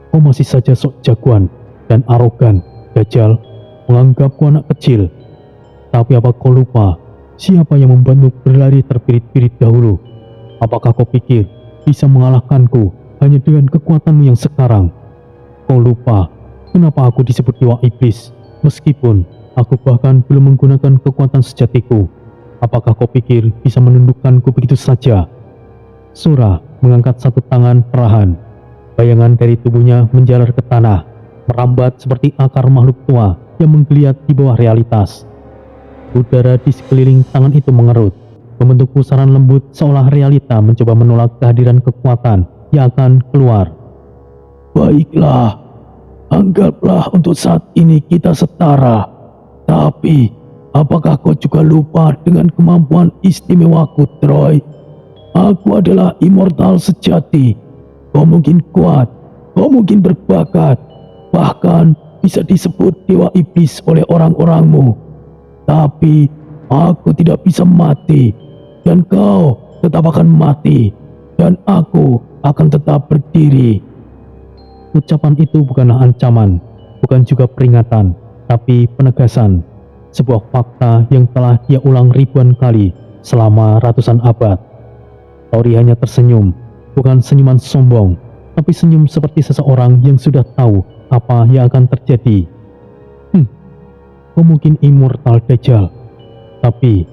S1: Kau masih saja sok jagoan dan arogan, Dajjal, menganggapku anak kecil. Tapi apa kau lupa siapa yang membantu berlari terpirit-pirit dahulu? Apakah kau pikir bisa mengalahkanku hanya dengan kekuatanmu yang sekarang? Kau lupa kenapa aku disebut dewa iblis, meskipun aku bahkan belum menggunakan kekuatan sejatiku. Apakah kau pikir bisa menundukkanku begitu saja? Sura mengangkat satu tangan perlahan. Bayangan dari tubuhnya menjalar ke tanah, merambat seperti akar makhluk tua yang menggeliat di bawah realitas. Udara di sekeliling tangan itu mengerut, membentuk pusaran lembut seolah realita mencoba menolak kehadiran kekuatan yang akan keluar.
S2: Baiklah, anggaplah untuk saat ini kita setara. Tapi, apakah kau juga lupa dengan kemampuan istimewaku, Troy? Aku adalah immortal sejati. Kau mungkin kuat, kau mungkin berbakat, bahkan bisa disebut dewa iblis oleh orang-orangmu. Tapi, aku tidak bisa mati, dan kau tetap akan mati, dan aku akan tetap berdiri.
S1: Ucapan itu bukanlah ancaman, bukan juga peringatan, tapi penegasan. Sebuah fakta yang telah dia ulang ribuan kali selama ratusan abad. Tori hanya tersenyum, bukan senyuman sombong, tapi senyum seperti seseorang yang sudah tahu apa yang akan terjadi. Kau mungkin immortal, Dajjal, tapi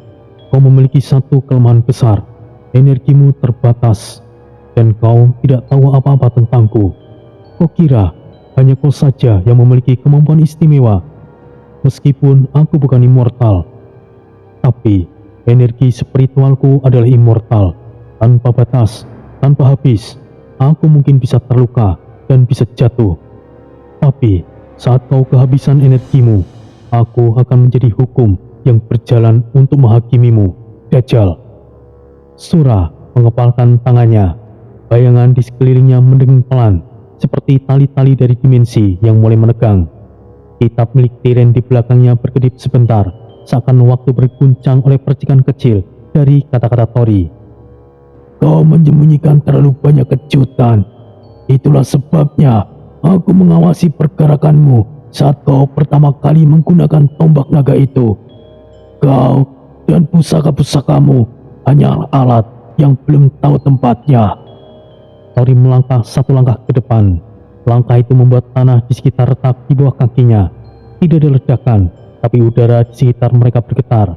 S1: kau memiliki satu kelemahan besar. Energimu terbatas, dan kau tidak tahu apa-apa tentangku. Kau kira hanya kau saja yang memiliki kemampuan istimewa. Meskipun aku bukan immortal, tapi energi spiritualku adalah immortal. Tanpa batas, tanpa habis, aku mungkin bisa terluka dan bisa jatuh. Tapi saat kau kehabisan energimu, aku akan menjadi hukum yang berjalan untuk menghakimimu, Dajjal. Sura mengepalkan tangannya. Bayangan di sekelilingnya mendengung pelan, seperti tali-tali dari dimensi yang mulai menegang. Kitab milik Tiren di belakangnya berkedip sebentar, seakan waktu berguncang oleh percikan kecil dari kata-kata Tori.
S2: Kau menyembunyikan terlalu banyak kejutan. Itulah sebabnya aku mengawasi pergerakanmu saat kau pertama kali menggunakan tombak naga itu. Kau dan pusaka-pusakamu hanyalah alat yang belum tahu tempatnya.
S1: Tori melangkah satu langkah ke depan. Langkah itu membuat tanah di sekitar retak di bawah kakinya tidak ada ledakan, tapi udara di sekitar mereka bergetar.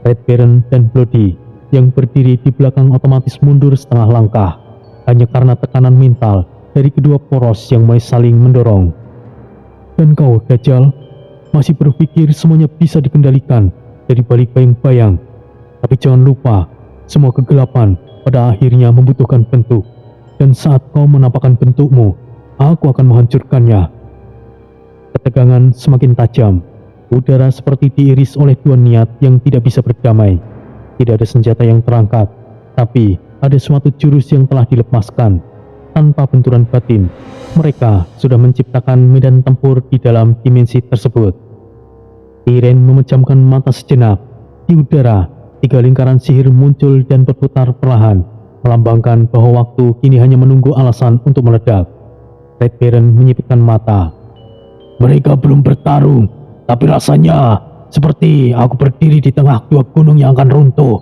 S1: Red Baron dan Bloody yang berdiri di belakang otomatis mundur setengah langkah, hanya karena tekanan mental dari kedua poros yang mulai saling mendorong. Dan kau, Dajjal, masih berpikir semuanya bisa dikendalikan dari balik bayang-bayang. Tapi jangan lupa, semua kegelapan pada akhirnya membutuhkan bentuk. Dan saat kau menampakkan bentukmu, aku akan menghancurkannya. Ketegangan semakin tajam. Udara seperti diiris oleh dua niat yang tidak bisa berdamai. Tidak ada senjata yang terangkat, tapi ada suatu jurus yang telah dilepaskan. Tanpa benturan batin, mereka sudah menciptakan medan tempur di dalam dimensi tersebut. Tiren memejamkan mata sejenak. Di udara, 3 lingkaran sihir muncul dan berputar perlahan, melambangkan bahwa waktu kini hanya menunggu alasan untuk meledak. Red Baron menyipitkan mata.
S2: Mereka belum bertarung, tapi rasanya seperti aku berdiri di tengah 2 gunung yang akan runtuh.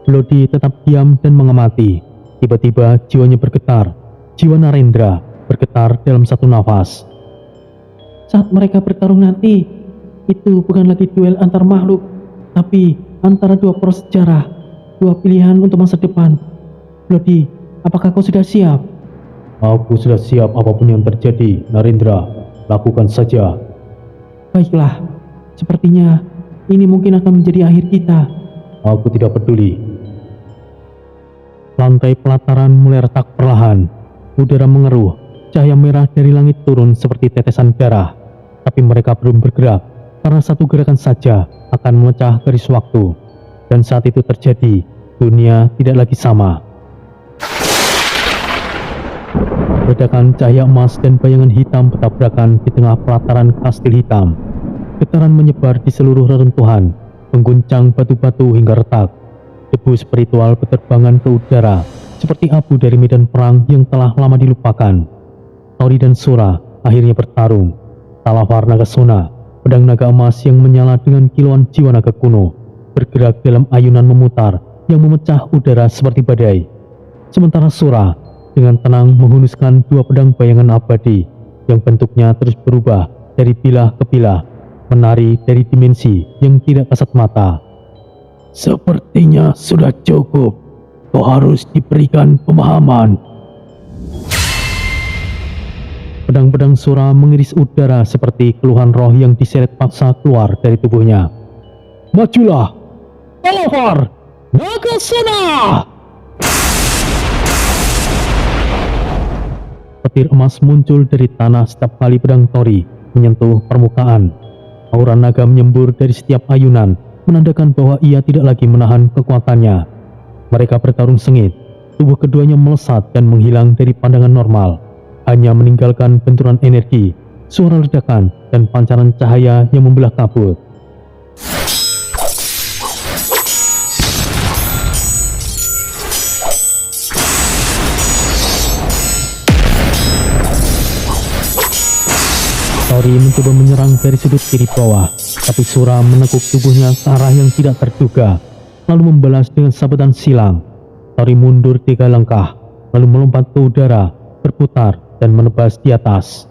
S1: Bloody tetap diam dan mengamati. Tiba-tiba jiwanya bergetar. Jiwa Narendra bergetar dalam satu nafas. Saat mereka bertarung nanti, itu bukan lagi duel antar makhluk, tapi antara 2 poros sejarah, 2 pilihan untuk masa depan. Bloody, apakah kau sudah siap?
S2: Aku sudah siap apapun yang terjadi, Narendra. Lakukan saja.
S1: Baiklah, sepertinya ini mungkin akan menjadi akhir kita.
S2: Aku tidak peduli.
S1: Lantai pelataran mulai retak perlahan. Udara mengeruh, cahaya merah dari langit turun seperti tetesan darah. Tapi mereka belum bergerak, karena satu gerakan saja akan memecah garis waktu. Dan saat itu terjadi, dunia tidak lagi sama. Ledakan cahaya emas dan bayangan hitam bertabrakan di tengah pelataran kastil hitam. Getaran menyebar di seluruh reruntuhan, mengguncang batu-batu hingga retak. Debu spiritual berterbangan ke udara, seperti abu dari medan perang yang telah lama dilupakan. Tori dan Sura akhirnya bertarung. Talafar Nagasona, pedang naga emas yang menyala dengan kilauan jiwa naga kuno, bergerak dalam ayunan memutar yang memecah udara seperti badai. Sementara Sura dengan tenang menghunuskan 2 pedang bayangan abadi yang bentuknya terus berubah dari bilah ke bilah, menari dari dimensi yang tidak kasat mata.
S2: Sepertinya sudah cukup. Kau harus diberikan pemahaman.
S1: Pedang-pedang Sura mengiris udara seperti keluhan roh yang diseret paksa keluar dari tubuhnya.
S2: Majulah, Talafar Nagasona!
S1: Petir emas muncul dari tanah setiap kali pedang Tori menyentuh permukaan. Aura naga menyembur dari setiap ayunan, menandakan bahwa ia tidak lagi menahan kekuatannya. Mereka bertarung sengit, tubuh keduanya melesat dan menghilang dari pandangan normal, hanya meninggalkan benturan energi, suara ledakan, dan pancaran cahaya yang membelah kabut. Tori mencoba menyerang dari sudut kiri bawah, tapi Sura menekuk tubuhnya ke arah yang tidak terduga, lalu membalas dengan sabetan silang. Tori mundur 3 langkah, lalu melompat ke udara, berputar, dan menebas di atas.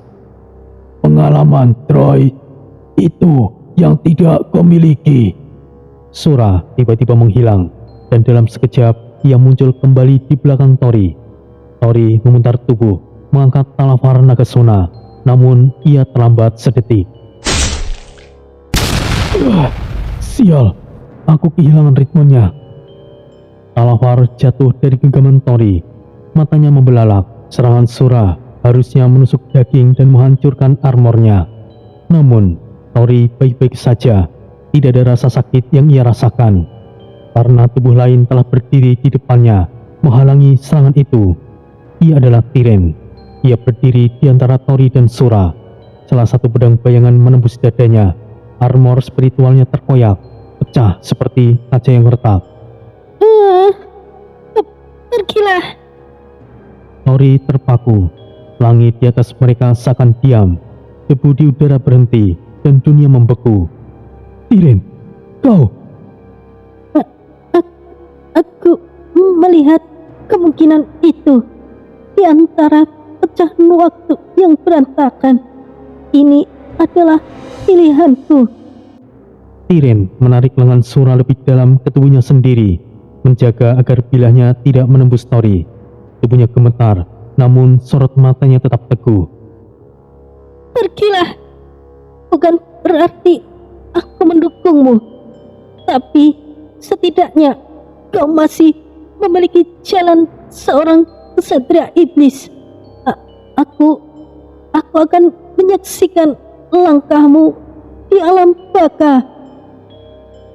S2: Pengalaman Troy, itu yang tidak kau miliki.
S1: Sura tiba-tiba menghilang, dan dalam sekejap ia muncul kembali di belakang Tori. Tori memutar tubuh, mengangkat Talafar Nagasona, namun ia terlambat sedetik.
S2: Sial,
S1: Aku kehilangan ritmenya. Talafar jatuh dari genggaman Tori. Matanya membelalak. Serangan Sura harusnya menusuk daging dan menghancurkan armornya. Namun, Tori baik-baik saja. Tidak ada rasa sakit yang ia rasakan. Karena tubuh lain telah berdiri di depannya, menghalangi serangan itu. Ia adalah Tiren. Ia berdiri di antara Tori dan Sura. Salah satu pedang bayangan menembus dadanya. Armor spiritualnya terkoyak, pecah seperti kaca yang retak.
S3: Pergilah.
S1: Tori terpaku. Langit di atas mereka seakan diam. debu di udara berhenti dan dunia membeku.
S2: Tiren, kau.
S3: Aku melihat kemungkinan itu di antara pecahan waktu yang berantakan. Ini adalah pilihanku.
S1: Tiren menarik lengan Sura lebih dalam ke tubuhnya sendiri, menjaga agar bilahnya tidak menembus Tori. Tubuhnya gemetar, namun sorot matanya tetap teguh.
S3: Pergilah. Bukan berarti aku mendukungmu, tapi setidaknya kau masih memiliki jalan seorang kesatria iblis. Aku akan menyaksikan langkahmu di alam baka.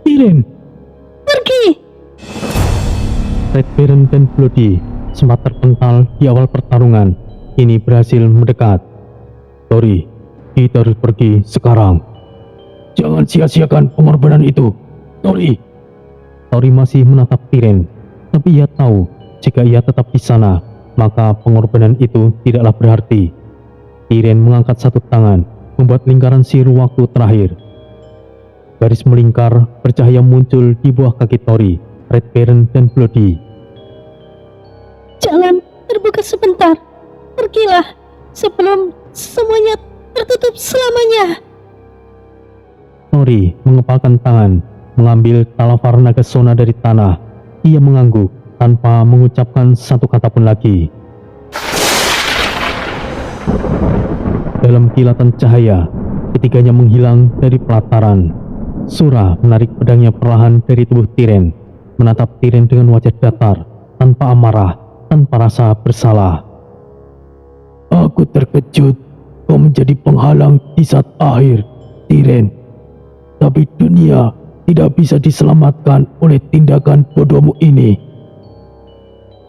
S2: Tiren,
S3: Pergi!
S1: Red Baron dan Bloody sempat terpental di awal pertarungan, kini berhasil mendekat.
S2: Tori, kita harus pergi sekarang. Jangan sia-siakan pengorbanan itu, Tori.
S1: Tori masih menatap Tiren, tapi ia tahu jika ia tetap di sana, maka pengorbanan itu tidaklah berarti. Tiren mengangkat satu tangan, membuat lingkaran siru waktu terakhir. Garis melingkar, bercahaya muncul di bawah kaki Tori, Red Baron dan Bloody.
S3: Jalan terbuka sebentar. Pergilah sebelum semuanya tertutup selamanya.
S1: Tori mengepalkan tangan, mengambil talafar Nagasona dari tanah. Ia mengangguk tanpa mengucapkan satu kata pun lagi. Dalam kilatan cahaya, ketiganya menghilang dari pelataran. Sura menarik pedangnya perlahan dari tubuh Tiren, menatap Tiren dengan wajah datar, tanpa amarah, tanpa rasa bersalah.
S2: Aku terkejut kau menjadi penghalang di saat akhir, Tiren. Tapi dunia tidak bisa diselamatkan oleh tindakan bodohmu ini.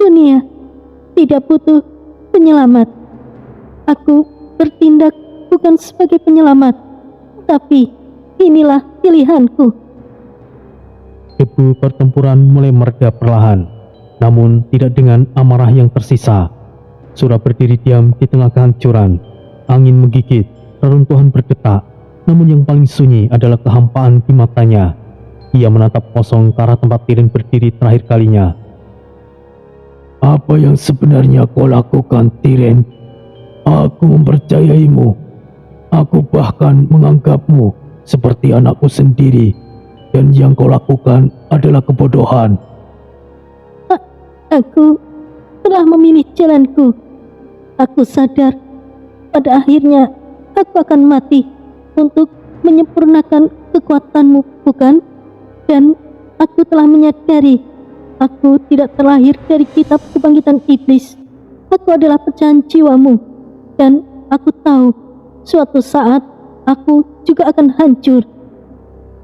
S3: Dunia tidak butuh penyelamat. Aku bertindak bukan sebagai penyelamat, tapi inilah pilihanku.
S1: Debu pertempuran mulai mereda perlahan, namun tidak dengan amarah yang tersisa. Sura berdiri diam di tengah kehancuran. Angin menggigit, reruntuhan berdetak, namun yang paling sunyi adalah kehampaan di matanya. Ia menatap kosong ke arah tempat Tiren berdiri terakhir kalinya.
S2: Apa yang sebenarnya kau lakukan, Tiren? Aku mempercayaimu. Aku bahkan menganggapmu seperti anakku sendiri. Dan yang kau lakukan adalah kebodohan.
S3: Aku telah memilih jalanku. Aku sadar pada akhirnya aku akan mati untuk menyempurnakan kekuatanmu, bukan? Dan aku telah menyadari aku tidak terlahir dari kitab kebangkitan iblis. Aku adalah pecahan jiwamu, dan aku tahu suatu saat aku juga akan hancur.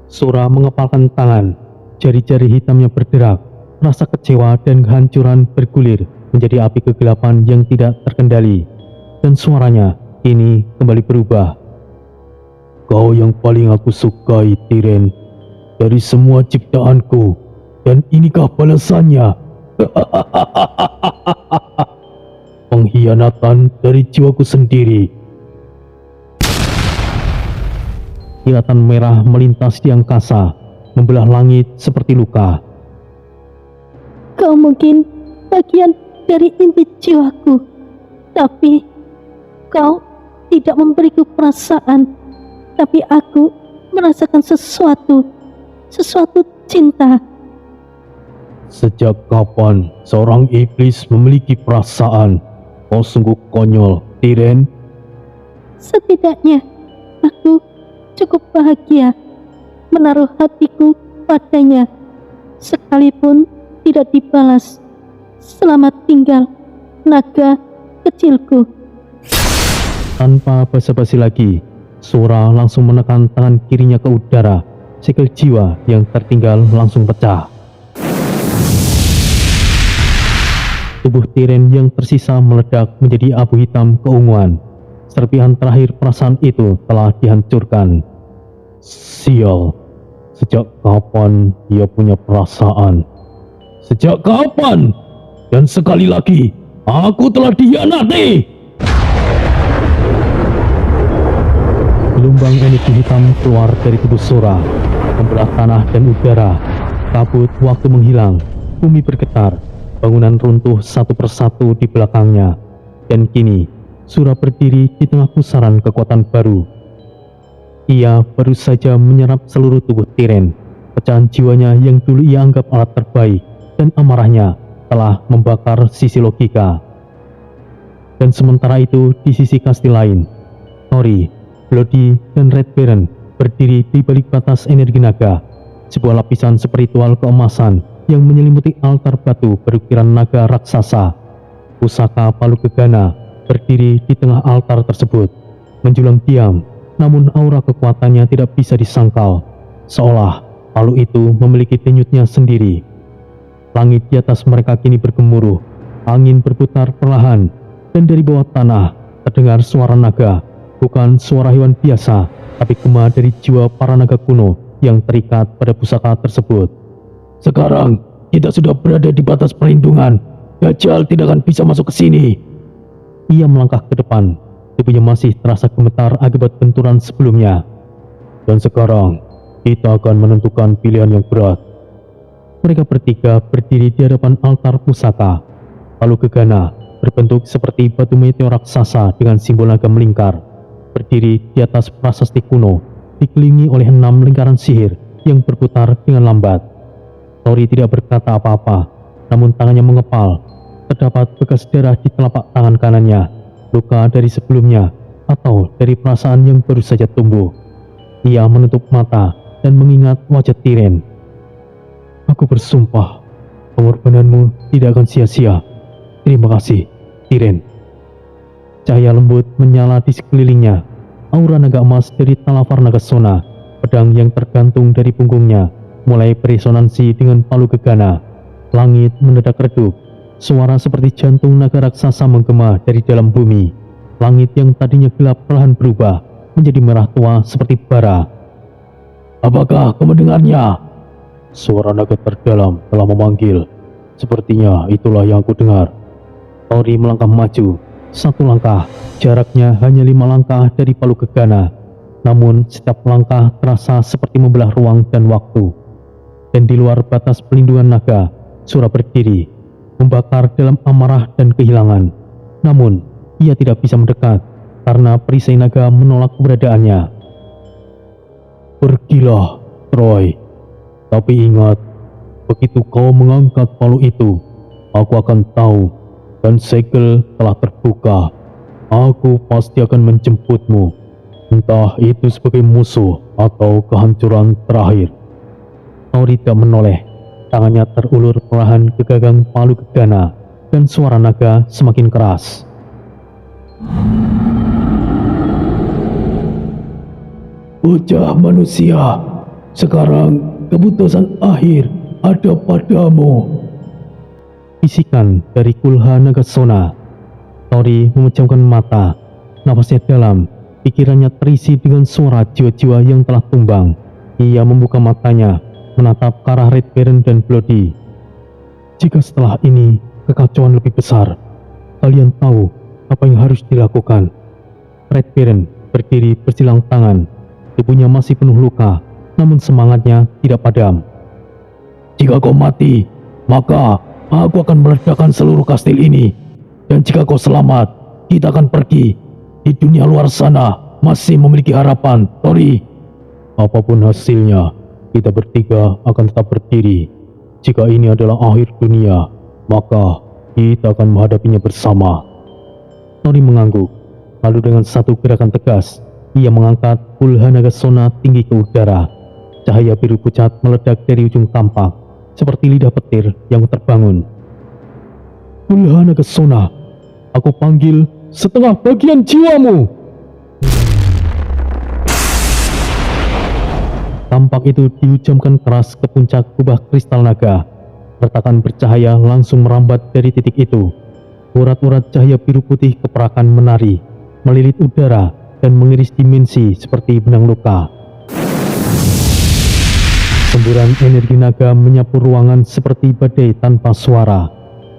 S1: Sura mengepalkan tangan, jari-jari hitamnya berderak. Rasa kecewa dan kehancuran bergulir menjadi api kegelapan yang tidak terkendali. Dan suaranya kini kembali berubah.
S2: Kau yang paling aku sukai, Tiren, dari semua ciptaanku. Dan inikah balasannya? Pengkhianatan dari jiwaku sendiri.
S1: Kilatan merah melintas di angkasa, membelah langit seperti luka.
S3: Kau mungkin bagian dari inti jiwaku, tapi kau tidak memberiku perasaan. Tapi aku merasakan sesuatu cinta.
S2: Sejak kapan seorang iblis memiliki perasaan? Kau sungguh konyol, Tiren.
S3: Setidaknya aku cukup bahagia menaruh hatiku padanya, sekalipun tidak dibalas. Selamat tinggal, naga kecilku.
S1: Tanpa basa-basi lagi, Sura langsung menekan tangan kirinya ke udara. Segel jiwa yang tertinggal langsung pecah. Tubuh Tiren yang tersisa meledak menjadi abu hitam keunguan. Serpihan terakhir perasaan itu telah dihancurkan.
S2: Sial, sejak kapan dia punya perasaan? Sejak kapan? Dan sekali lagi, aku telah dikhianati.
S1: Gelombang energi hitam keluar dari tubuh Sora, membelah tanah dan udara. Kabut waktu menghilang, bumi bergetar, bangunan runtuh satu persatu di belakangnya. Dan kini, Sora berdiri di tengah pusaran kekuatan baru. Ia baru saja menyerap seluruh tubuh Tiren. Pecahan jiwanya yang dulu ia anggap alat terbaik dan amarahnya telah membakar sisi logika. Dan sementara itu di sisi kastil lain, Tori, Bloody, dan Red Baron berdiri di balik batas energi naga, sebuah lapisan spiritual keemasan yang menyelimuti altar batu berukiran naga raksasa. Pusaka Palu Gegana berdiri di tengah altar tersebut, menjulang diam, namun aura kekuatannya tidak bisa disangkal, seolah palu itu memiliki denyutnya sendiri. Langit di atas mereka kini bergemuruh, angin berputar perlahan, dan dari bawah tanah terdengar suara naga, bukan suara hewan biasa, tapi gema dari jiwa para naga kuno yang terikat pada pusaka tersebut.
S2: Sekarang kita sudah berada di batas perlindungan. Dajjal tidak akan bisa masuk ke sini.
S1: Ia melangkah ke depan, tubuhnya masih terasa gemetar akibat benturan sebelumnya.
S2: Dan sekarang kita akan menentukan pilihan yang berat.
S1: Mereka bertiga berdiri di hadapan altar pusaka. Palu Gegana berbentuk seperti batu meteor raksasa dengan simbol naga melingkar, berdiri di atas prasasti kuno, dikelilingi oleh 6 lingkaran sihir yang berputar dengan lambat. Tori tidak berkata apa-apa, namun tangannya mengepal. Terdapat bekas darah di telapak tangan kanannya, luka dari sebelumnya atau dari perasaan yang baru saja tumbuh. Ia menutup mata dan mengingat wajah Tiren.
S2: Aku bersumpah, pengorbananmu tidak akan sia-sia. Terima kasih, Tiren.
S1: Cahaya lembut menyala di sekelilingnya. Aura naga emas dari Talafar Nagasona, pedang yang tergantung dari punggungnya, mulai beresonansi dengan Palu Gegana. Langit mendadak redup. Suara seperti jantung naga raksasa menggema dari dalam bumi. Langit yang tadinya gelap perlahan berubah menjadi merah tua seperti bara.
S2: Apakah kau mendengarnya? Suara naga terdalam telah memanggil. Sepertinya itulah yang aku dengar.
S1: Tori melangkah maju. 1 langkah, jaraknya hanya 5 langkah dari Palu Gegana. Namun setiap langkah terasa seperti membelah ruang dan waktu. Dan di luar batas pelindungan naga, Sora berdiri, membakar dalam amarah dan kehilangan. Namun, ia tidak bisa mendekat karena perisai naga menolak keberadaannya.
S2: Pergilah, Troy. Tapi ingat, begitu kau mengangkat palu itu, aku akan tahu, dan segel telah terbuka. Aku pasti akan menjemputmu, entah itu sebagai musuh atau kehancuran terakhir.
S1: Tori tidak menoleh. Tangannya terulur perlahan ke gagang Palu Gegana, dan suara naga semakin keras.
S2: Bocah manusia, sekarang keputusan akhir ada padamu.
S1: Bisikan dari Kulha Nagasona. Tori memejamkan mata, nafasnya dalam, pikirannya terisi dengan suara jiwa-jiwa yang telah tumbang. Ia membuka matanya, menatap ke arah Red Baron dan Bloody. Jika setelah ini kekacauan lebih besar, kalian tahu apa yang harus dilakukan. Red Baron berdiri bersilang tangan, tubuhnya masih penuh luka, namun semangatnya tidak padam.
S2: Jika kau mati, maka aku akan meledakkan seluruh kastil ini. Dan jika kau selamat, kita akan pergi. Di dunia luar sana masih memiliki harapan, Tori.
S1: Apapun hasilnya, kita bertiga akan tetap berdiri. Jika ini adalah akhir dunia, maka kita akan menghadapinya bersama. Tori mengangguk, lalu dengan satu gerakan tegas, ia mengangkat Kulha Nagasona tinggi ke udara. Cahaya biru pucat meledak dari ujung tampak, seperti lidah petir yang terbangun.
S2: Kulha Nagasona, aku panggil setengah bagian jiwamu.
S1: Tampak itu dihujamkan keras ke puncak kubah kristal naga. Retakan bercahaya langsung merambat dari titik itu. Urat-urat cahaya biru putih keperakan menari, melilit udara dan mengiris dimensi seperti benang luka. Semburan energi naga menyapu ruangan seperti badai tanpa suara.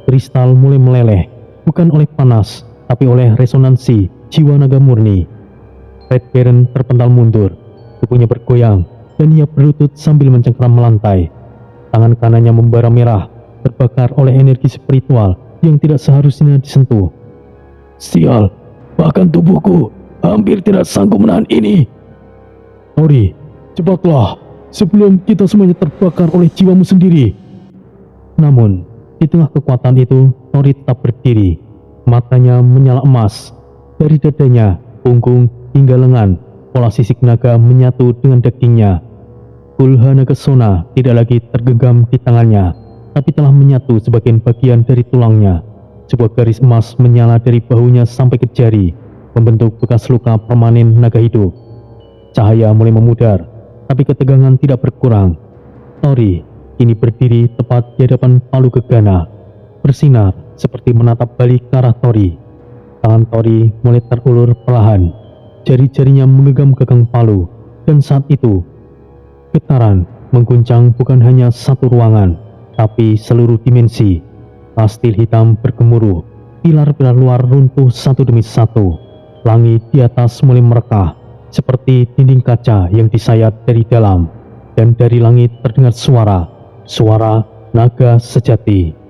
S1: Kristal mulai meleleh, bukan oleh panas, tapi oleh resonansi jiwa naga murni. Red Baron terpental mundur, tubuhnya bergoyang, dan ia berlutut sambil mencengkeram melantai. Tangan kanannya membara merah, terbakar oleh energi spiritual yang tidak seharusnya disentuh.
S2: Sial, bahkan tubuhku hampir tidak sanggup menahan ini.
S1: Tori, cepatlah, sebelum kita semuanya terbakar oleh jiwamu sendiri. Namun, di tengah kekuatan itu, Tori tetap berdiri. Matanya menyala emas. Dari dadanya, punggung, hingga lengan, pola sisik naga menyatu dengan dagingnya. Kulha naga Sona tidak lagi tergenggam di tangannya, tapi telah menyatu sebagian bagian dari tulangnya. Sebuah garis emas menyala dari bahunya sampai ke jari, membentuk bekas luka permanen naga hidup. Cahaya mulai memudar, tapi ketegangan tidak berkurang. Tori kini berdiri tepat di hadapan palu gegana, bersinar seperti menatap balik ke arah Tori. Tangan Tori mulai terulur perlahan, jari-jarinya menggenggam gagang palu, dan saat itu getaran mengguncang bukan hanya satu ruangan, tapi seluruh dimensi. Kastil hitam bergemuruh, pilar-pilar luar runtuh satu demi satu. Langit di atas mulai merekah, seperti dinding kaca yang disayat dari dalam, dan dari langit terdengar suara naga sejati.